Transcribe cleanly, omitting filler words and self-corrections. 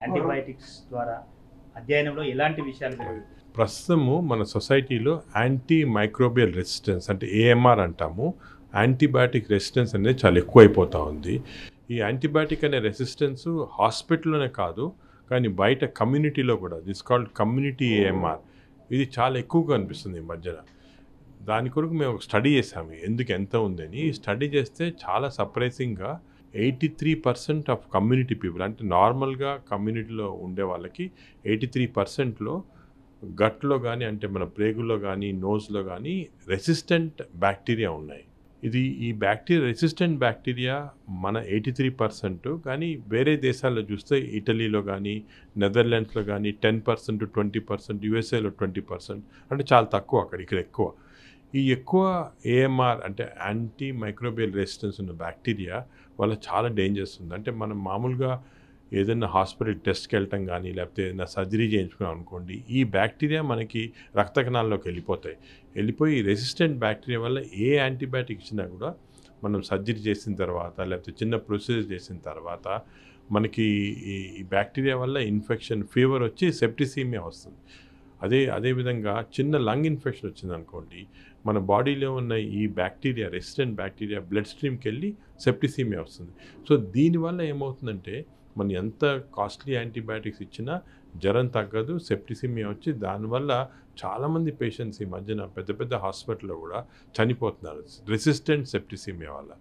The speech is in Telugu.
యాంటీబయాటిక్స్ ద్వారా అధ్యయనంలో ఎలాంటి విషయాలు జరిగాయి? ప్రస్తుతము మన సొసైటీలో యాంటీ మైక్రోబియల్ రెసిస్టెన్స్ అంటే ఏఎంఆర్ అంటాము. యాంటీబయాటిక్ రెసిస్టెన్స్ అనేది చాలా ఎక్కువైపోతూ ఉంది. ఈ యాంటీబయాటిక్ అనే రెసిస్టెన్స్ హాస్పిటల్లోనే కాదు, కానీ బయట కమ్యూనిటీలో కూడా దిస్ కాల్డ్ కమ్యూనిటీ ఏఎంఆర్ ఇది చాలా ఎక్కువగా అనిపిస్తుంది ఈ మధ్యన. దాని కొరకు మేము ఒక స్టడీ చేసాము ఎందుకు ఎంత ఉందని. ఈ స్టడీ చేస్తే చాలా సర్ప్రైజింగ్గా 83% ఆఫ్ కమ్యూనిటీ పీపుల్ అంటే నార్మల్గా కమ్యూనిటీలో ఉండే వాళ్ళకి 83%లో గట్లో కానీ అంటే మన ప్రేగుల్లో కానీ నోస్లో కానీ రెసిస్టెంట్ బ్యాక్టీరియా ఉన్నాయి. ఈ బ్యాక్టీరియా రెసిస్టెంట్ బ్యాక్టీరియా మన 83%, కానీ వేరే దేశాల్లో చూస్తే ఇటలీలో కానీ నెదర్లాండ్స్లో కానీ 10% 20%, యూఎస్ఏలో 20%, అంటే చాలా తక్కువ ఇక్కడ ఎక్కువ. ఈ ఎక్కువ ఏఎంఆర్ అంటే యాంటీ మైక్రోబియల్ రెసిస్టెన్స్ ఉన్న బ్యాక్టీరియా వల్ల చాలా డేంజర్స్ ఉంది. అంటే మనం మామూలుగా ఏదైనా హాస్పిటల్ టెస్ట్కి వెళ్ళటం కానీ లేకపోతే ఏదైనా సర్జరీ చేయించుకున్నాం అనుకోండి, ఈ బ్యాక్టీరియా మనకి రక్త కణాల్లోకి వెళ్ళిపోయి రెసిస్టెంట్ బ్యాక్టీరియా వల్ల ఏ యాంటీబయాటిక్ ఇచ్చినా కూడా మనం సర్జరీ చేసిన తర్వాత లేకపోతే చిన్న ప్రొసీజర్ చేసిన తర్వాత మనకి ఈ బ్యాక్టీరియా వల్ల ఇన్ఫెక్షన్ ఫీవర్ వచ్చి సెప్టిసీమియా వస్తుంది. అదేవిధంగా చిన్న లంగ్ ఇన్ఫెక్షన్ వచ్చిందనుకోండి, మన బాడీలో ఉన్న ఈ బ్యాక్టీరియా రెసిస్టెంట్ బ్యాక్టీరియా బ్లడ్ స్ట్రీమ్కి వెళ్ళి సెప్టిసీమియా వస్తుంది. సో దీనివల్ల ఏమవుతుందంటే మనం ఎంత కాస్ట్లీ యాంటీబయాటిక్స్ ఇచ్చినా జ్వరం తగ్గదు, సెప్టిసీమియా వచ్చి దానివల్ల చాలామంది పేషెంట్స్ ఈ మధ్యన పెద్ద పెద్ద హాస్పిటల్లో కూడా చనిపోతున్నారు రెసిస్టెంట్ సెప్టిసీమియా వల్ల.